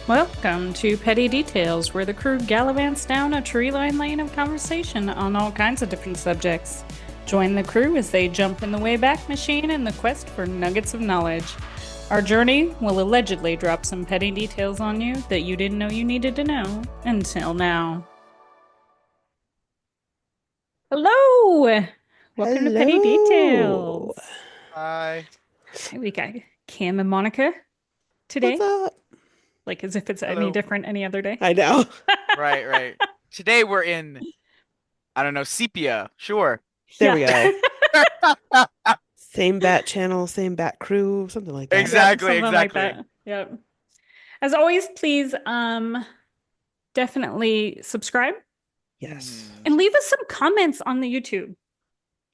Welcome to Petty Details, where the crew gallivants down a tree-lined lane of conversation on all kinds of different subjects. Join the crew as they jump in the Wayback Machine in the quest for nuggets of knowledge. Our journey will allegedly drop some petty details on you that you didn't know you needed to know until now. Hello! Welcome to Petty Details. Hi. We got Cam and Monica today. What's up? Like as if it's any Hello. different any other day. I know. Right. Today we're in, I don't know, sepia. Sure. There we Yeah. go. Same bat channel, same bat crew, something like that. Exactly. Something like that. Yep. As always, please definitely subscribe Yes. and leave us some comments on the YouTube.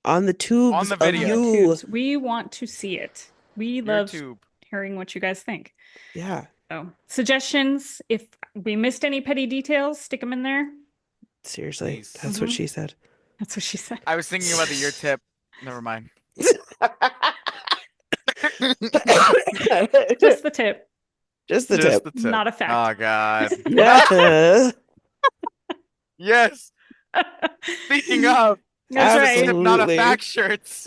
On the tubes On the of video. you. YouTubes. We want to see it. We love YouTube. hearing what you guys think. Yeah. So, suggestions. If we missed any petty details, stick them in there. Seriously. Please. That's what she said. That's what she said. I was thinking about the year tip. Never mind. Just the tip, Just the Just tip. the tip. not a fact. Oh, God. Yeah. Yes. Speaking of, That's just right. tip, not a Absolutely. fact shirts.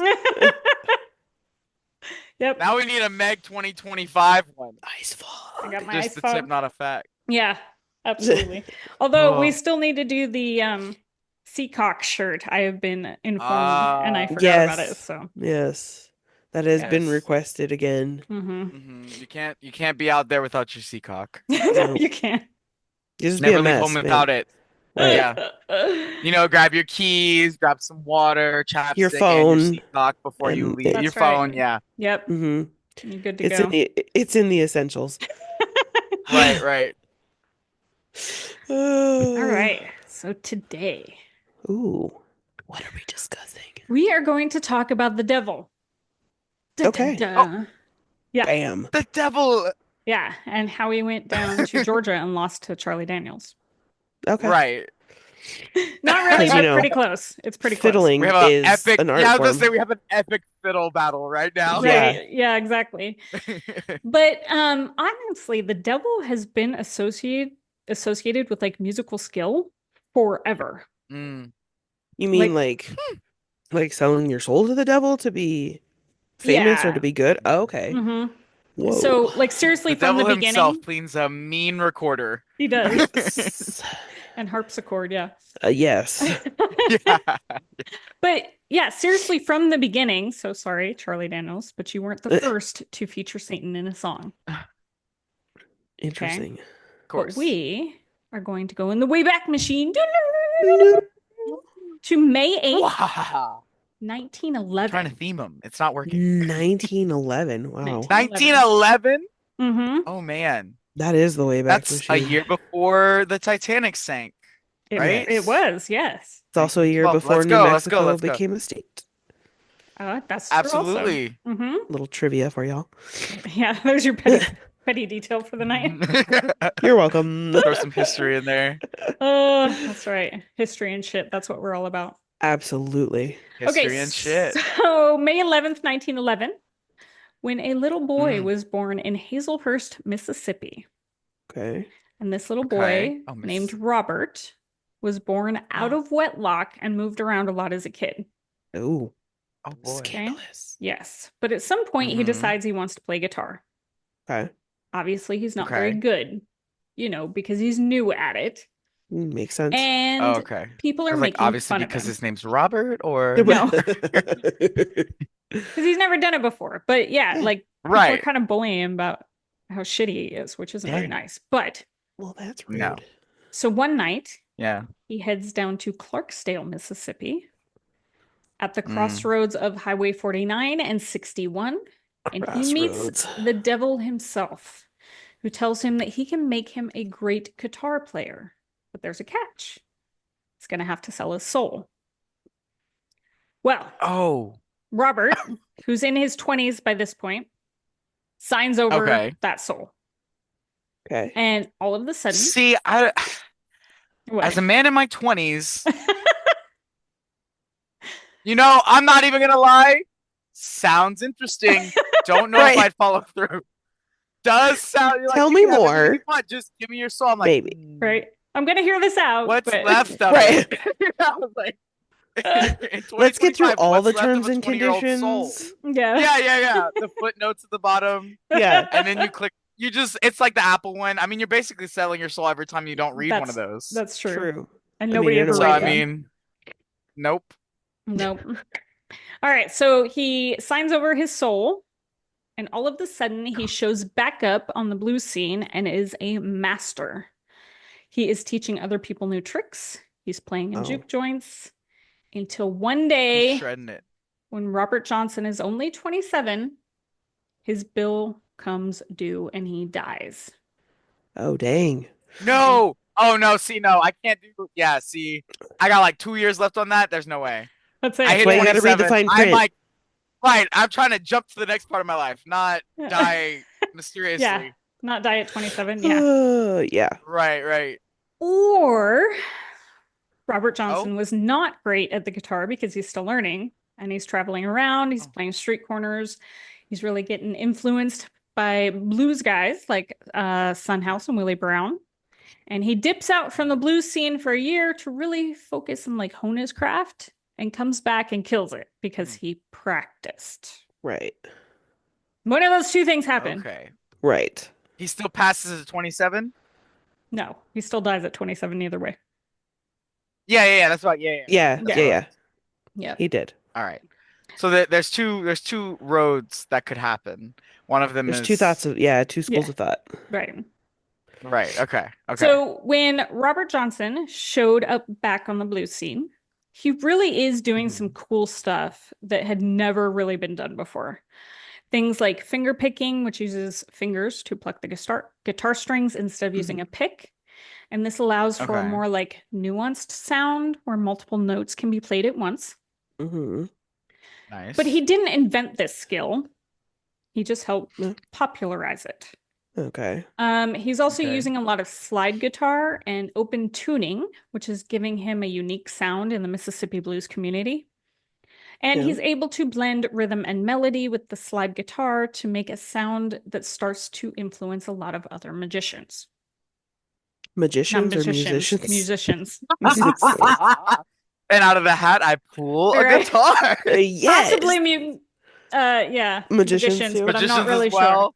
Yep. Now we need a Meg 2025 one. Ice I fog. got my Just ice the fog. tip, not a fact. Yeah, absolutely. Although we Oh. still need to do the Seacock shirt. I have been informed and I forgot about it. Yes. So Yes. That has been Yes. requested again. You can't be out there without your seacock. No, you can't. You just Never be a leave mess, home man. without it. Right. Yeah. You know, grab your keys, grab some water, chapstick, Your and phone, your seatlock before you and- leave. That's Your right. phone, yeah. Yep. hmm You're good to It's go. it's in the essentials. Right. All right. So today Ooh. What are we discussing? we are going to talk about the devil. Okay. Da-da-da. Yeah. Bam. The devil. Yeah. And how he went down to Georgia and lost to Charlie Daniels. Okay. Right. Not really, Because, you but know, pretty close. It's pretty close. Fiddling We have an is epic. an art Yeah, I was form. gonna say we have an epic fiddle battle right now. Yeah. Right. Yeah, exactly. But honestly, the devil has been associated with like musical skill forever. Mm. You mean like selling your soul to the devil to be famous or Yeah. to be good? Oh, okay. hmm Whoa. So, like, seriously, The from the devil himself beginning, cleans a mean recorder. he does. Yes. And harpsichord, yeah. Yes. Yeah. But yeah, seriously, from the beginning. So sorry, Charlie Daniels, but you weren't the first to feature Satan in a song. Interesting. Of course. But we are going to go in the Wayback Machine to May 8th, Wow. 1911. Trying to theme them. It's not working. 1911. Wow. 1911? Mm-hmm. Oh man. That is the way back That's machine. a year before the Titanic sank. Right? It was, yes. It's also a year 1912. before Let's New go, Mexico let's go. became a state. That's true also. Absolutely. Mm-hmm. Little trivia for y'all. Yeah, there's your petty detail for the night. You're welcome. Throw some history in there. Oh, that's right. History and shit. That's what we're all about. Absolutely. History and shit. So May 11th, 1911, when a little boy Mm. was born in Hazelhurst, Mississippi. Okay. And this little boy, Okay. Oh, named Robert, was born out of wedlock and moved around a lot as a kid. Oh, Oh boy. scandalous. Yes. But at some point, he Mhm. decides he wants to play guitar. Okay. Obviously, he's not very Okay. good, because he's new at it. Makes sense. And Oh, okay. people I are was like, making obviously fun because of him. his name's Robert or No. Because he's never done it before. But yeah, Yeah. like people are Right. kind of bullying him about how shitty he is, which isn't very Dang. nice. But Well, that's rude. No. so one night Yeah. he heads down to Clarksdale, Mississippi, at the Mm. crossroads of Highway 49 and 61, and he meets Crossroads. the devil himself, who tells him that he can make him a great guitar player. But there's a catch. He's going to have to sell his soul. Well, Oh. Robert, who's in his 20s by this point, signs over Okay. that soul. Okay. And all of a sudden, See, what? as a man in my 20s, I'm not even gonna lie. Sounds interesting. Don't know if Right. I'd follow through. does sound. You're like, Tell you me can have more. anything you want, just give me your soul. I'm like, Maybe. Right. I'm gonna hear this out. What's but... left of Right. it? I was like, in Let's get through 2025, all what's the left of terms a and 20-year-old soul? conditions. Yeah. Yeah. The footnotes at the bottom, Yeah. and then you click. You just, it's like the Apple one. I mean, you're basically selling your soul every time you don't read one of those. That's true. True. And I nobody mean, in a ever way, So I read them. mean, nope. Nope. All right, so he signs over his soul, and all of a sudden he shows back up on the blues scene and is a master. He is teaching other people new tricks. He's playing in Oh. juke joints until one He's day shredding it. when Robert Johnson is only 27, his bill comes due and he dies. Oh, dang. No. Oh no. See, no, I can't do. Yeah. See, I got like 2 years left on that. There's no way. That's I it. That's hit why you gotta read the 27. fine I'm print. like, right. I'm trying to jump to the next part of my life, not die mysteriously. Yeah. Not die at 27. Yeah. Yeah. Right. Or Robert Oh. Johnson was not great at the guitar because he's still learning and he's traveling around. He's Oh. playing street corners. He's really getting influenced by blues guys like Son House and Willie Brown. And he dips out from the blues scene for a year to really focus and like hone his craft and comes back and kills it because he practiced. Right. One of those two things happen. Okay. Right. He still passes at 27. No, he still dies at 27 either way. Yeah. That's right. Yeah. Yeah. Yeah. Yeah. Yeah. He did. All right. So there's two roads that could happen. One of them There's is two thoughts of two schools Yeah. of thought. Right. Right. Okay. So when Robert Johnson showed up back on the blues scene, he really is doing some cool stuff that had never really been done before. Things like finger picking, which uses fingers to pluck the guitar strings instead of using a pick. And this allows for a Okay. more like nuanced sound where multiple notes can be played at once. Mm-hmm. Nice. But he didn't invent this skill. He just helped Yeah. popularize it. Okay. He's also Okay. using a lot of slide guitar and open tuning, which is giving him a unique sound in the Mississippi blues community. And Yeah. he's able to blend rhythm and melody with the slide guitar to make a sound that starts to influence a lot of other magicians. Magicians Not or musicians? Musicians. And out of the hat, I pull a Right. guitar. Yes. Possibly yeah, Magicians musicians, too. but I'm Magicians not really as well.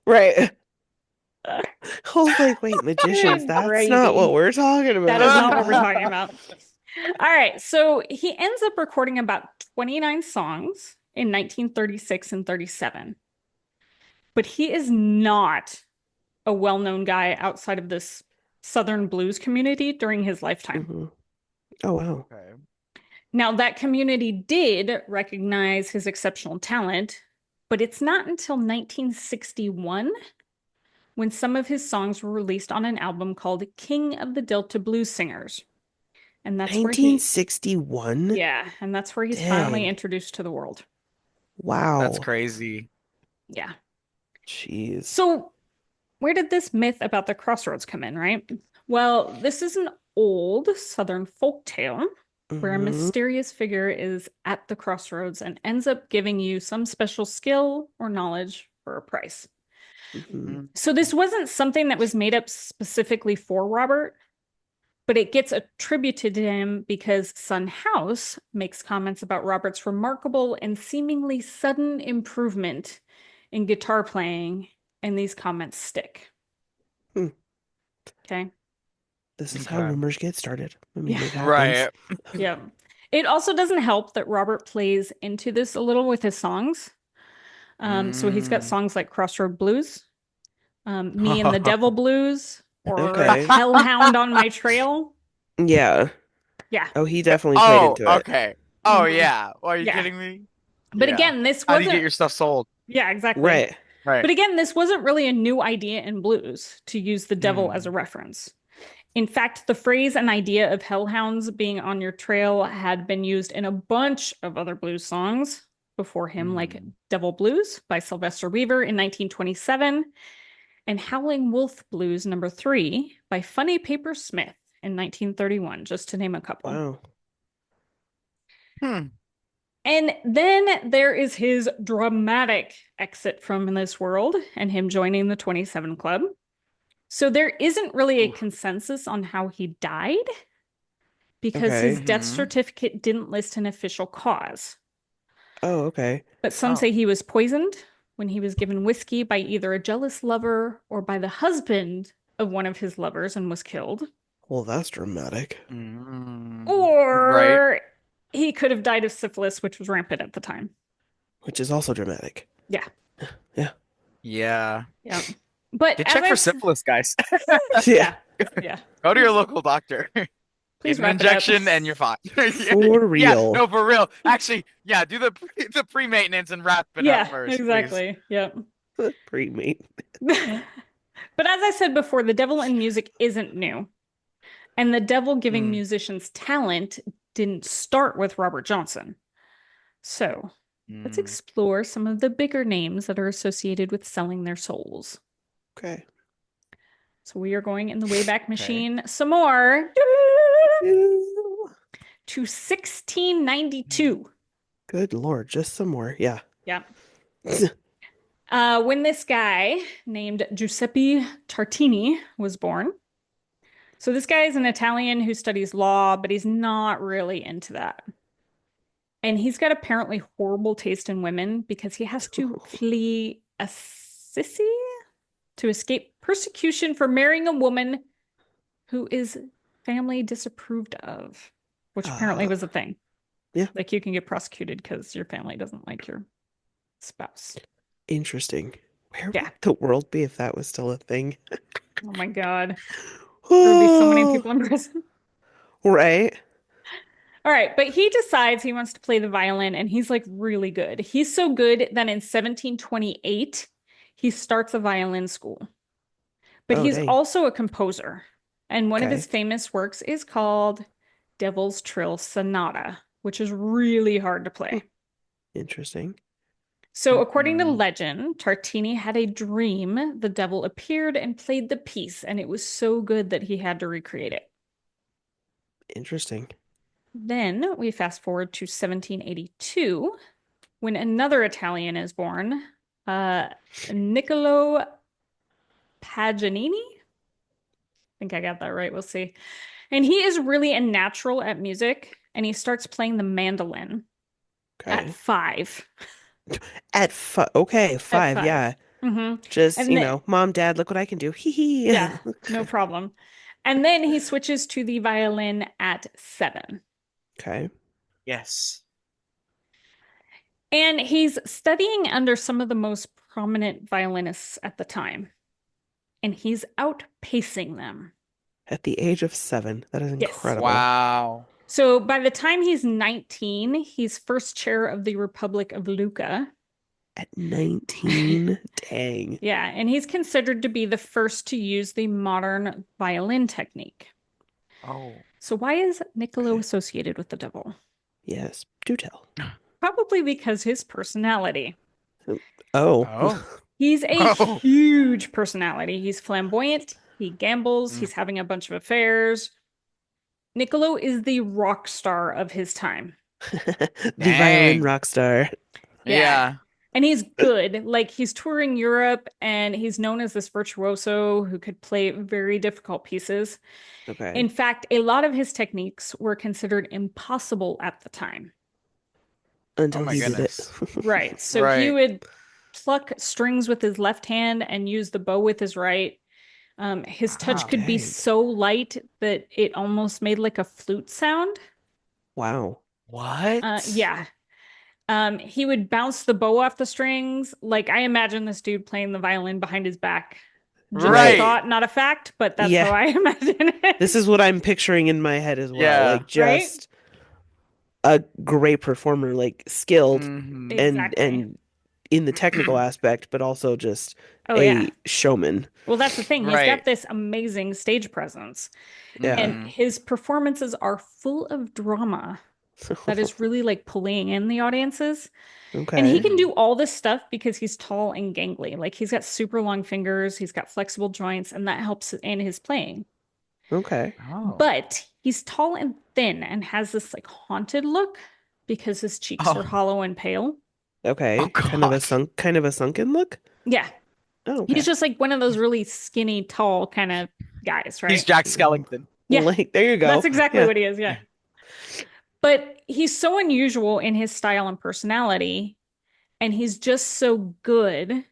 Right. I was like, wait, magicians? That's Crazy. not what we're talking about. That is not what we're talking about. All right, so he ends up recording about 29 songs in 1936 and 37. But he is not a well-known guy outside of this Southern blues community during his lifetime. Mhm. Oh, wow. Okay. Now, that community did recognize his exceptional talent, but it's not until 1961 when some of his songs were released on an album called King of the Delta Blues Singers. And that's where 1961? yeah, and that's where he's finally Dang. introduced to the world. Wow. That's crazy. Yeah. Jeez. So, where did this myth about the crossroads come in, right? Well, this is an old Southern folk tale where a Mhm. mysterious figure is at the crossroads and ends up giving you some special skill or knowledge for a price. Mhm. So this wasn't something that was made up specifically for Robert, but it gets attributed to him because Son House makes comments about Robert's remarkable and seemingly sudden improvement in guitar playing, and these comments stick. Hmm. Okay. This is how Okay. rumors get started. I mean, Yeah. it happens. Right. Yeah. It also doesn't help that Robert plays into this a little with his songs. So he's got Mm. songs like Crossroad Blues, Me and the Devil Blues, or Okay. Hellhound on My Trail. Yeah. Yeah. Oh, he definitely played Oh, into it. okay. Oh, Mhm. yeah. Well, are you Yeah. kidding me? But Yeah. again, this How do you wasn't. get your stuff sold? Yeah, exactly. Right. Right. But again, this wasn't really a new idea in blues to use the devil Hmm. as a reference. In fact, the phrase and idea of hellhounds being on your trail had been used in a bunch of other blues songs before him, like Hmm. Devil Blues by Sylvester Weaver in 1927 and Howling Wolf Blues No. 3 by Funny Paper Smith in 1931, just to name a couple. Wow. Hmm. And then there is his dramatic exit from this world and him joining the 27 Club. So there isn't really a Oof. consensus on how he died because Okay. his death Mhm. certificate didn't list an official cause. Oh, okay. But some Oh. say he was poisoned when he was given whiskey by either a jealous lover or by the husband of one of his lovers and was killed. Well, that's dramatic. Right. Or he could have died of syphilis, which was rampant at the time. Which is also dramatic. Yeah. Yeah. Yeah. Yeah. But Get as checked I for s- syphilis, guys. Yeah. yeah. Go to your local doctor. Please Get an wrap it up. injection and you're fine. For Yeah, real. no, for real. Actually, yeah, do the pre-maintenance and wrap it up Yeah, first, please. exactly. Yep. Pre-mate. But as I said before, the devil in music isn't new. And the devil giving Mm. musicians talent didn't start with Robert Johnson. So let's Mm. explore some of the bigger names that are associated with selling their souls. Okay. So we are going in the Wayback Okay. Machine some more Ew. to 1692. Good Lord, just some more. Yeah. Yeah. When this guy named Giuseppe Tartini was born. So this guy is an Italian who studies law, but he's not really into that. And he's got apparently horrible taste in women because he has to flee Assisi to escape persecution for marrying a woman who is family disapproved of, which apparently was a thing. Yeah. Like you can get prosecuted because your family doesn't like your spouse. Interesting. Where Yeah. would the world be if that was still a thing? Oh my God. There would be so many Oh, people in prison. right. All right, but he decides he wants to play the violin and he's like really good. He's so good that in 1728, he starts a violin school. But Oh, he's dang. also a composer. And one of Okay. his famous works is called Devil's Trill Sonata, which is really hard to play. Interesting. So, according to Mhm. legend, Tartini had a dream. The devil appeared and played the piece, and it was so good that he had to recreate it. Interesting. Then we fast forward to 1782 when another Italian is born, Niccolo Paganini. I think I got that right. We'll see. And he is really a natural at music, and he starts playing the mandolin at Okay. 5. Okay, At 5, 5. yeah. Mm-hmm. Just, And you then, know, mom, dad, look what I can do. Hee hee. yeah, no problem. And then he switches to the violin at 7. Okay. Yes. And he's studying under some of the most prominent violinists at the time. And he's outpacing them. At the age of 7. That is Yes. incredible. Wow. So by the time he's 19, he's first chair of the Republic of Lucca. At 19? Dang. Yeah, and he's considered to be the first to use the modern violin technique. Oh. So why is Niccolo associated with the devil? Yes, do tell. Probably because his personality. Oh. Oh. He's a Oh. huge personality. He's flamboyant, he gambles, Mm. he's having a bunch of affairs. Niccolo is the rock star of his time. The Dang. violin rock star. Yeah. And he's good. Like he's touring Europe and he's known as this virtuoso who could play very difficult pieces. Okay. In fact, a lot of his techniques were considered impossible at the time. Until my he goodness. did it. Right. So he Right. would pluck strings with his left hand and use the bow with his right. His touch Wow. could be Dang. so light that it almost made like a flute sound. Wow. What? Yeah. He would bounce the bow off the strings. Like I imagine this dude playing the violin behind his back. Just a Right. thought, not a fact, but that's Yeah. how I imagine it. This is what I'm picturing in my head as well. Yeah. Like just a great performer, like skilled Mhm. Exactly. and in the technical aspect, but also just Oh a yeah. showman. Well, that's the thing. He's Right. got this amazing stage presence, Yeah. and Mhm. his performances are full of drama that is really like pulling in the audiences. Okay. And he can do all this stuff because he's tall and gangly. Like he's got super long fingers, he's got flexible joints, and that helps in his playing. Okay. Oh. But he's tall and thin and has this like haunted look. because his cheeks are Oh, hollow and pale. oh Okay. God. Kind of a sunken look? Yeah. Oh, He's okay. just like one of those really skinny, tall kind of guys, He's right? Jack Mm, Skellington. Yeah. like there you That's go. exactly Yeah. what he is. Yeah. But he's so unusual in his style and personality, and he's just so good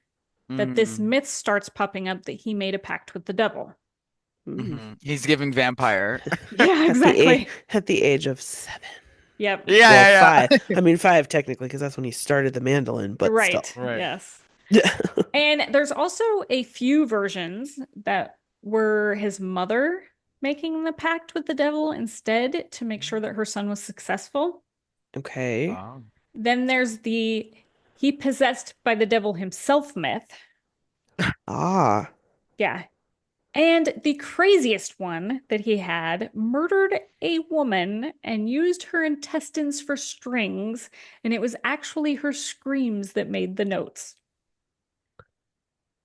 that this Mm. myth starts popping up that he made a pact with the devil. Mm. He's giving vampire. Yeah, At the age exactly. at the age of 7. Yep. Well, Yeah, five. yeah, I mean, 5 technically, because that's when he started the mandolin, but still. Right. Right. Yes. And there's also a few versions that were his mother making the pact with the devil instead to make sure that her son was successful. Okay. Oh. Then there's the he possessed by the devil himself myth. Ah. Yeah. And the craziest one that he had murdered a woman and used her intestines for strings, and it was actually her screams that made the notes.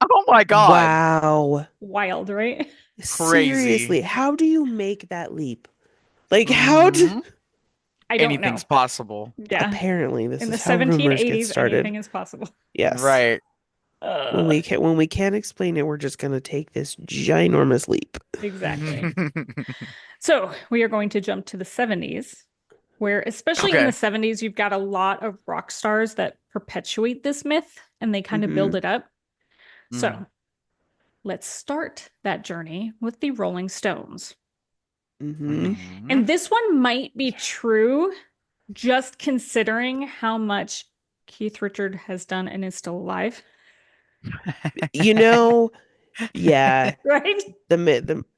Oh my God. Wow. Wild, right? Seriously, Crazy. how do you make that leap? Like, how do Hmm. I don't know. Anything's possible. Yeah. apparently this In the is how rumors get 1780s, started. anything is possible. Yes. Right. Uh, When we can't explain it, we're just gonna take this ginormous leap. exactly. So we are going to jump to the 70s, where, especially in the Okay. 70s, you've got a lot of rock stars that perpetuate this myth and they kind of Hmm. build it up. Mm. So let's start that journey with the Rolling Stones. Hmm. And this one might be true just considering how much Keith Richard has done and is still alive, You know, yeah, right? I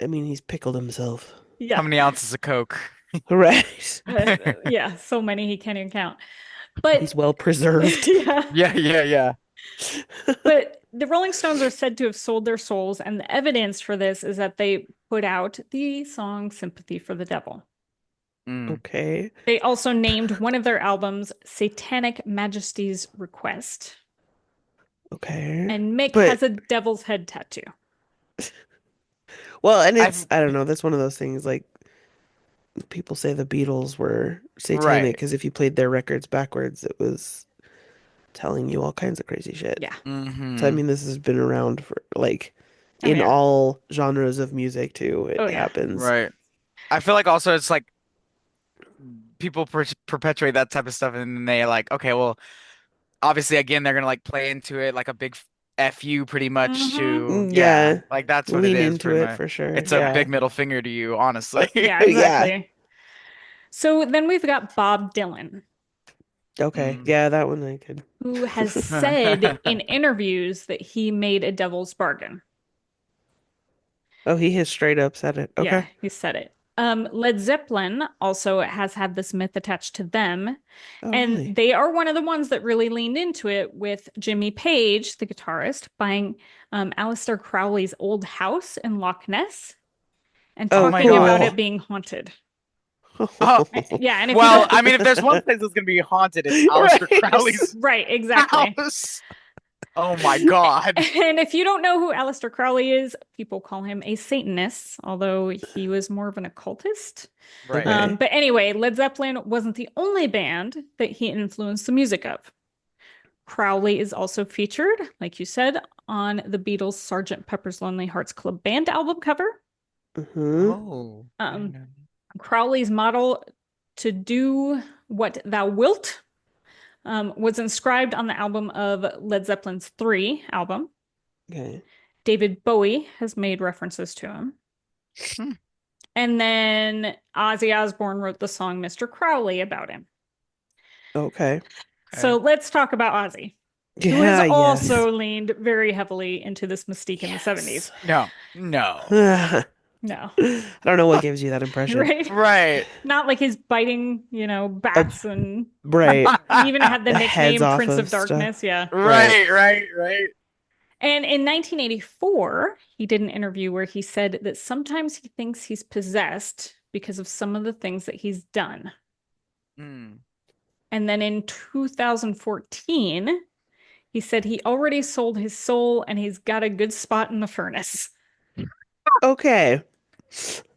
mean, he's pickled himself. How Yeah. many ounces of coke? Right. Yeah, so many he can't even count. But He's well preserved. yeah, Yeah, yeah, yeah. but the Rolling Stones are said to have sold their souls, and the evidence for this is that they put out the song Sympathy for the Devil. Mm. Okay. They also named one of their albums Satanic Majesty's Request. Okay. And Mick But has a devil's head tattoo. well, and I've I don't know, that's one of those things like people say the Beatles were satanic right. because if you played their records backwards, it was telling you all kinds of crazy shit. Yeah. So I Hmm. mean, this has been around for like Oh, in yeah. all genres of music too. Oh, It yeah. happens. Right. I feel like also it's like people perpetuate that type of stuff and then they like, okay, well, obviously again they're gonna like play into it like a big F you pretty much Hmm. to yeah, Yeah, like that's what it lean is into pretty it much. for sure. It's a Yeah. big middle finger to you, honestly. Yeah, Yeah. exactly. So then we've got Bob Dylan, Okay. Mm. Yeah, that one I could. who has said in interviews that he made a devil's bargain. Oh, he has straight up said it. Yeah, Okay. he said it. Led Zeppelin also has had this myth attached to them, Oh, and really? they are one of the ones that really leaned into it with Jimmy Page, the guitarist, buying Aleister Crowley's old house in Loch Ness and Oh Oh, my talking about it God. cool. being haunted. Oh, Yeah, and if you well, don't, I mean, if there's one place that's gonna be haunted, it's Aleister Right. Crowley's right, exactly. house. Oh my God. And if you don't know who Aleister Crowley is, people call him a Satanist, although he was more of an occultist. Right. Okay. But anyway, Led Zeppelin wasn't the only band that he influenced the music of. Crowley is also featured, like you said, on the Beatles' Sgt. Pepper's Lonely Hearts Club Band album cover. Hmm. Oh. Um, Crowley's model to do what thou wilt was inscribed on the album of Led Zeppelin's 3 album. Okay. David Bowie has made references to him. Hmm. And then Ozzy Osbourne wrote the song Mr. Crowley about him. Okay. So let's talk about Ozzy, who has Yeah, yes. also leaned very heavily into this mystique in the 70s. No. No. I No, don't know what gives you that impression. right? Right. Not like he's biting, bats, and Right. he even had the The heads nickname off Prince of of Darkness. Yeah. Right, right, right. And in 1984, he did an interview where he said that sometimes he thinks he's possessed because of some of the things that he's done. Mm. And then in 2014, he said he already sold his soul and he's got a good spot in the furnace. Okay.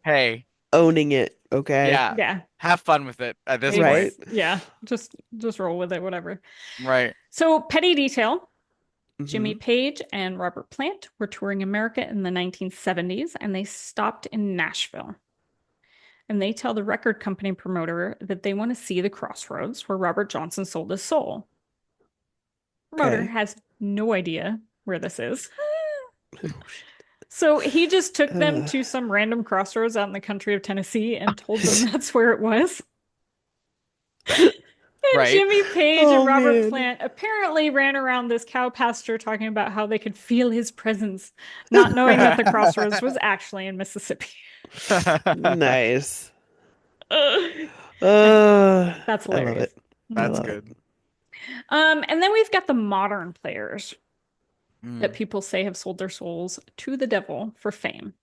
Hey, Owning it. Okay. Yeah. Yeah. Have fun with it at this It's- Right. point. Yeah. Just roll with it, whatever. Right. So, petty detail. Jimmy Mhm. Page and Robert Plant were touring America in the 1970s, and they stopped in Nashville. And they tell the record company promoter that they want to see the crossroads where Robert Johnson sold his soul. Promoter Okay. has no idea where this is. So he just took them Ugh. to some random crossroads out in the country of Tennessee and told them that's where it was. And Right. Jimmy Page Oh, and Robert man. Plant apparently ran around this cow pasture talking about how they could feel his presence, not knowing that the crossroads was actually in Mississippi. Nice. Ugh. I That's love hilarious. it. I That's love good. And then we've got the modern players that Mm. people say have sold their souls to the devil for fame.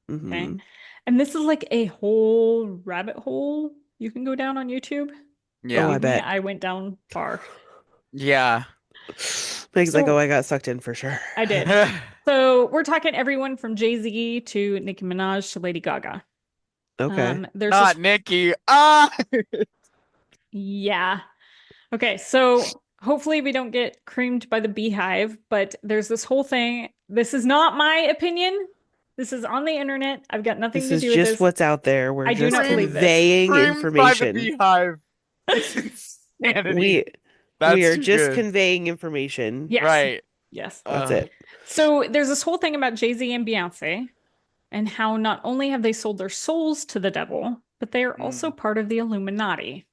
Okay. Mhm. And this is like a whole rabbit hole you can go down on YouTube. Oh, Yeah. I bet. I went down far. Yeah. Meg's like, So- oh, I got sucked in for sure. I did. So we're talking everyone from Jay-Z to Nicki Minaj to Lady Gaga. Okay. There's Not this, Nikki. Ah. yeah. Okay, so hopefully we don't get creamed by the beehive, but there's this whole thing. This is not my opinion. This is on the internet. I've got nothing This to is do with just this. what's out there. We're I do just not believe this. conveying Screamed by the information. beehive. It's insanity. We That's are too just good. conveying information. Yes. Right. Yes. That's it. So there's this whole thing about Jay-Z and Beyonce and how not only have they sold their souls to the devil, but they are also part of the Illuminati.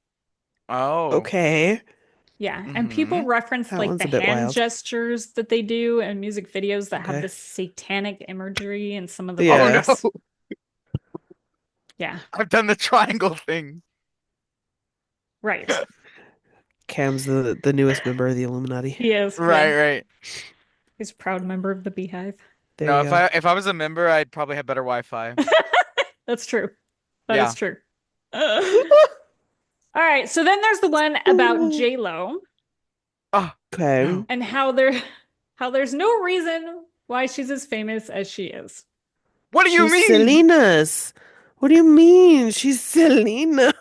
Oh. Okay. Yeah. And people reference That like one's the a bit hand wild. gestures that they do and music videos that have Okay. this satanic imagery and some of the Yeah. lyrics. Oh, no. Yeah. I've done the triangle thing. Right. Cam's the newest member of the Illuminati. He is. Right, Yeah. right. He's a proud member of the Beehive. There No, you go. if I was a member, I'd probably have better Wi-Fi. That's true. That Yeah. is true. All right. So then there's the one about J-Lo Okay. and how there's no reason why she's as famous as she is. What do you She's mean? Selena's. What do you mean? She's Selena.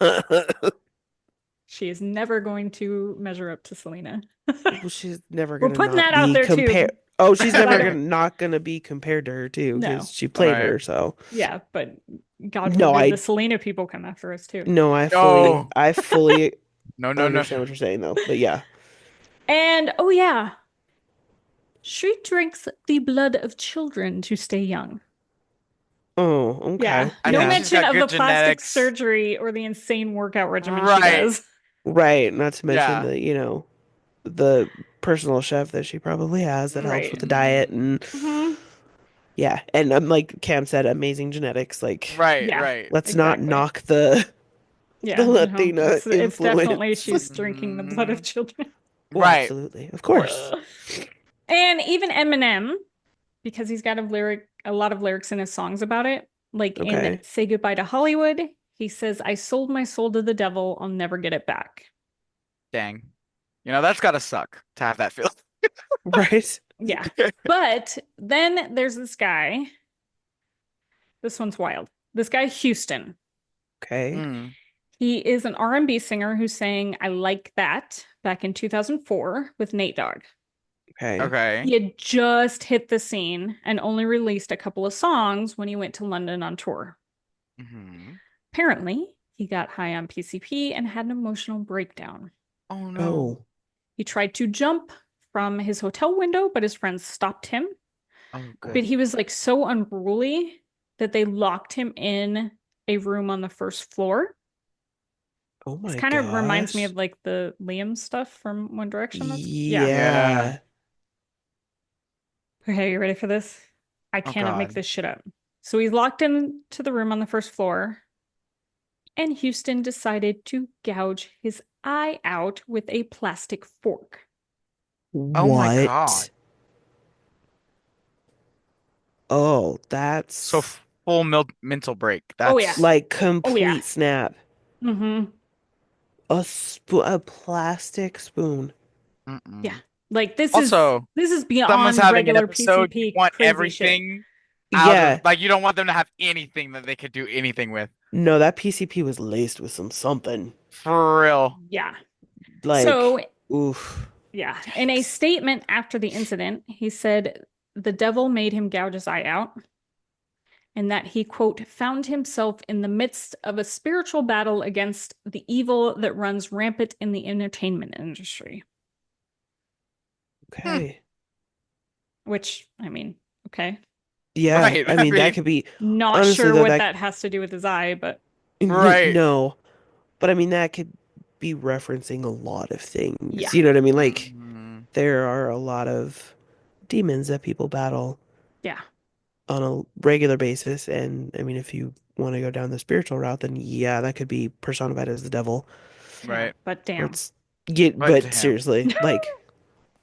She is never going to measure up to Selena. Well, she's never We're gonna putting not that out be there, too. compared. Oh, she's never Like- not gonna be compared to her too, No. because she played Right. her. So Yeah, but God No, forbid I- the Selena people come after us too. no, I No. fully No, no, no. understand what you're saying though. But yeah, And oh yeah, she drinks the blood of children to stay young. oh, okay. Yeah, I no think she's mention got of the good plastic genetics. surgery or the insane workout regimen she Right. does. Right. Not to mention Yeah. the personal chef that she probably has that helps Right. with the diet and Mhm. yeah, and like Cam said, amazing genetics. Like, Right, Yeah. right. let's not Exactly. knock the Yeah, the no, Latina it's definitely influence. she's drinking the blood of children. Well, Right. absolutely, of course. And even Eminem, because he's got a lot of lyrics in his songs about it. Like Okay. in Say Goodbye to Hollywood, he says, I sold my soul to the devil, I'll never get it back. Dang. That's gotta suck to have that feel. Right. Yeah. But then there's this guy. This one's wild. This guy, Houston. Okay. Mm. He is an R&B singer who sang I Like That back in 2004 with Nate Dogg. Okay. Okay. He had just hit the scene and only released a couple of songs when he went to London on tour. Mhm. Apparently, he got high on PCP and had an emotional breakdown. Oh no. Oh. He tried to jump from his hotel window, but his friends stopped him. Oh, But good. he was like so unruly that they locked him in a room on the first floor. Oh my This kind of reminds me gosh. of like the Liam stuff from One Direction. Yeah. Yeah. Okay, you ready for this? I cannot make God. this shit up. So he's locked into the room on the first floor, and Houston decided to gouge his eye out with a plastic fork. Oh my What? God. Oh, that's So full mental break. Oh, yeah. That's like complete yeah. snap. Mm-hmm. A plastic spoon. Mm-mm. Yeah. Like this Also, is someone's beyond having an regular episode. You PCP want crazy shit. everything. out Yeah. of like you don't want them to have anything that they could do anything with. No, that PCP was laced with something. For real. Yeah. So, Like, oof. yeah. In a Yikes. statement after the incident, he said the devil made him gouge his eye out and that he, quote, found himself in the midst of a spiritual battle against the evil that runs rampant in the entertainment industry. Okay. Which, I mean, okay. Yeah, Right. I I mean that mean, could be Not honestly sure though what that that has to do with his eye, but right. no, but I mean that could be referencing a lot of yeah. things. You know what I mean? Like Mhm. there are a lot of demons that people battle Yeah. on a regular basis, and I mean if you want to go down the spiritual route, then yeah, that could be personified as the devil. Yeah. Right. But Or damn. it's get, But but damn. seriously, like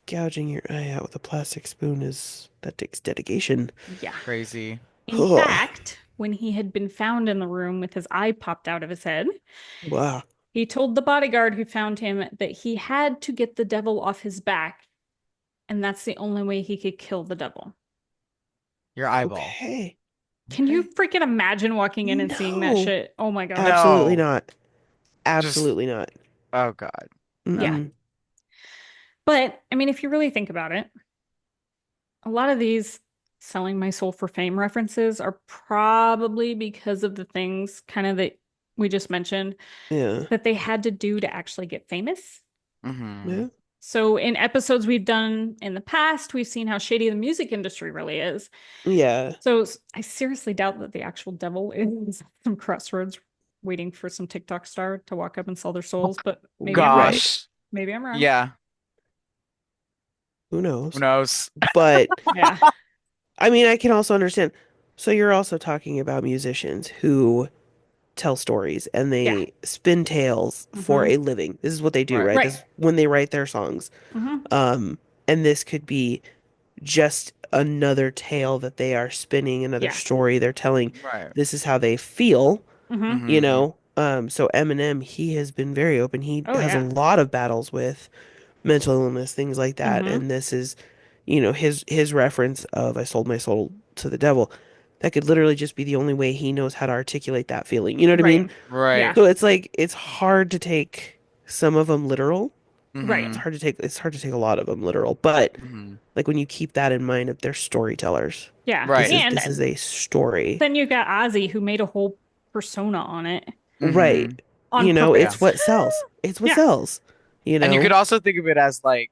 gouging your eye out with a plastic spoon is that takes dedication. Yeah. Crazy. In fact, when he had been found in the room with his eye popped out of his head, Wow. he told the bodyguard who found him that he had to get the devil off his back, and that's the only way he could kill the devil. Your eyeball. Okay. Can you Okay. freaking imagine walking in and seeing that No. shit? Oh my gosh. Absolutely No. not. Just Absolutely not. oh God. Yeah. Mm-mm. But I mean, if you really think about it, a lot of these selling my soul for fame references are probably because of the things kind of that we just mentioned Yeah. that they had to do to actually get famous. Mm-hmm. Yeah. So in episodes we've done in the past, we've seen how shady the music industry really is. Yeah. So I seriously doubt that the actual devil is some crossroads waiting for some TikTok star to walk up and sell their souls, but maybe I'm wrong. Right. Gosh. Maybe I'm wrong. Yeah. Who Who knows? knows? But Yeah. I mean, I can also understand. So you're also talking about musicians who tell stories and Yeah. they spin tales for Mhm. a living. This is what they do, Right. right? Right. This is when they write their songs. Mhm. And this could be just another tale that they are spinning, another Yeah. story they're telling. Right. This is how they feel, Mhm. you Mm-hmm. know. So Eminem, he has been very open. He Oh has a yeah. lot of battles with mental illness, things like that. Mhm. And this is, his reference of I sold my soul to the devil. That could literally just be the only way he knows how to articulate that feeling. You know what I mean? Right. Right. Yeah. So it's like it's hard to take some of them literal. Right. Mm-hmm. It's hard to take a lot of them literal, but Mm-hmm. like when you keep that in mind, if they're storytellers, Yeah. Right. And this is a story, then you got Ozzy who made a whole persona on it Mm-hmm. right? on Yeah. It's purpose. what sells. It's what Yeah. sells. You And you could know? also think of it as like,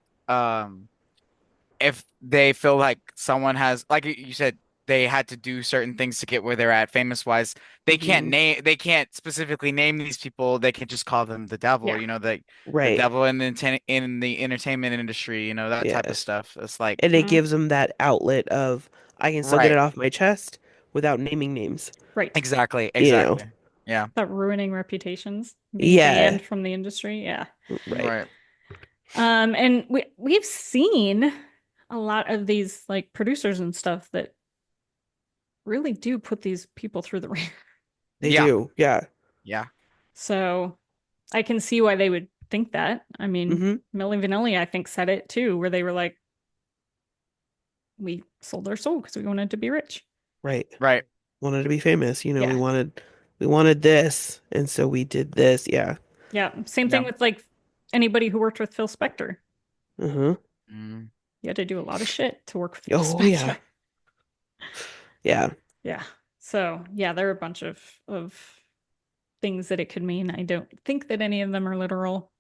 if they feel like someone has, like you said, they had to do certain things to get where they're at, famous wise. Mhm. They can't specifically name these people. They can just call them the devil. Yeah. You know, the Right. devil in in the entertainment industry. You know, that type Yeah. of stuff. It's like, And it Mhm. gives them that outlet of I can still get it right, off my chest without naming names. Right. exactly, You know? exactly. Yeah, That ruining reputations, being Yeah. banned from the industry. Yeah. Right. right. And we've seen a lot of these like producers and stuff that really do put these people through the ringer. They Yeah, do. Yeah. yeah. So I can see why they would think that. I mean, Hmm. Milli Vanilli, I think, said it too, where they were like, we sold our soul because we wanted to be rich. Right. Right. Wanted to be famous. Yeah. We wanted this, and so we did this. Yeah. Yeah. Same thing Yeah. with like anybody who worked with Phil Spector. Uh-huh. Mm. You had to do a lot of shit to work with Phil Oh Spector. yeah. Yeah. Yeah. So yeah, there are a bunch of things that it could mean. I don't think that any of them are literal.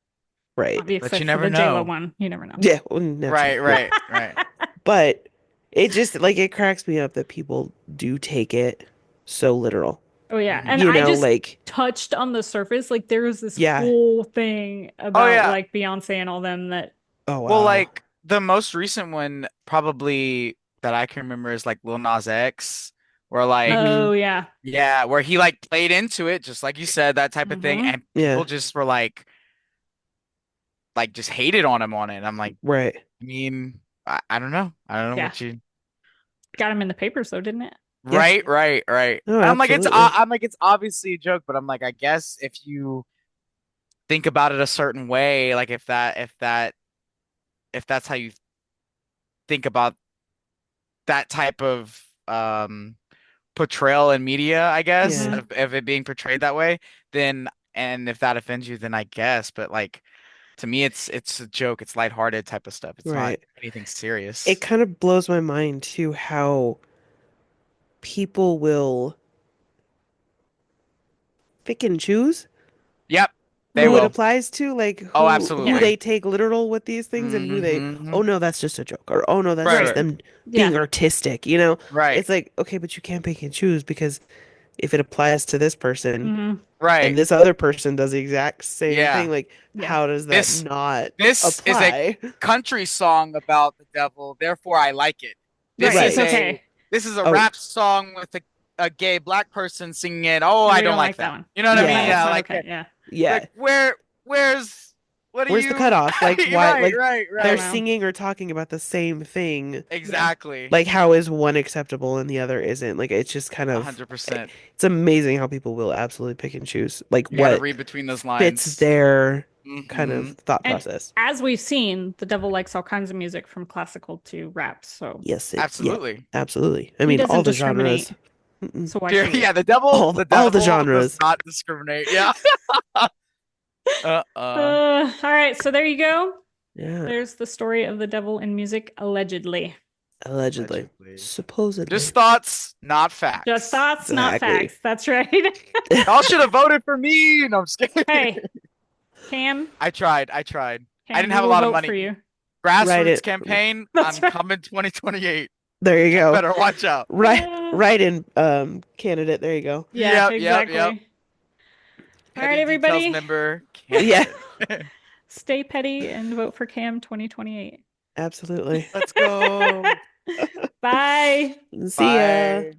Right. Obviously, But you for never the JLo know. one, you never know. Yeah. Well, naturally. Right, right, right. But it just like it cracks me up that people do take it so literal. Oh yeah, Mhm. and You I know, just like touched on the surface. Like there was this yeah. whole thing Oh about yeah. like Beyonce and all them that Oh Well, wow. like the most recent one probably that I can remember is like Lil Nas X, where like oh yeah. yeah, where he like played into it, just like you said, that type of thing, Hmm. and Yeah. people just were like just hated on him on it. I'm like, Right. I mean, I don't know. I don't know Yeah. what you Got him in the papers though, didn't it? Yeah. right, right, right. Oh, I'm like absolutely. I'm like it's obviously a joke, but I'm like I guess if you think about it a certain way, like if that's how you think about that type of portrayal in media, I guess, Yeah. of it being portrayed that way, then and if that offends you, then I guess. But like to me, it's a joke. It's lighthearted type of stuff. It's not Right. anything serious. It kind of blows my mind too how people will pick and choose Yep, they who it will. applies to, like Oh, who they absolutely. take literal with these things and who they, Hmm. oh no, that's just a joke, or oh no, that's Right, just right, them Yeah. being artistic, you know? right, It's like, okay, but you can't pick and choose because if it applies to this person Hmm. and right. this other person does the exact same thing, Yeah. like Yeah. how does that This not this is a apply? country song about the devil, therefore I like it. This Right. It's is Right. a okay. this is a Oh, rap song with a gay black person singing it. Oh, I We don't don't like like that that. one. You know what I That's mean? not. yeah. It's Yeah, not like okay. Yeah. Yeah. like where's what are Where's the you cutoff? Like why, right, like right, I don't they're right. know. singing or talking about the same thing. Exactly. Like how is one acceptable and the other isn't? Like it's just kind of 100%. it's amazing how people will absolutely pick and choose like You got to what read between those fits lines. their kind Hmm. of thought And process. as we've seen, the devil likes all kinds of music from classical to rap. So Yes, yeah, Absolutely. absolutely. I he mean, doesn't all the discriminate. genres. Mm-mm. So why Yeah, should we? yeah, the devil All the does genres. not discriminate. Yeah. Uh-uh. All right. So there you go. Yeah, There's the story of the devil in music, allegedly. allegedly, Allegedly. supposedly. Just thoughts, not facts. Just thoughts, not Exactly. facts. That's right. Y'all should have voted for me. No, I'm just kidding. Hey, Cam. I tried. I Cam, didn't we have a will lot of vote money. for you. Write Grassroots it. campaign. That's I'm right. coming 2028. There you go. Better watch out. Write in candidate. There you go. Yeah, Yep, exactly. yep. All right, Petty Details everybody. member Yeah, candidate. Stay petty and vote for Cam 2028. absolutely. Let's go. Bye. See ya. Bye.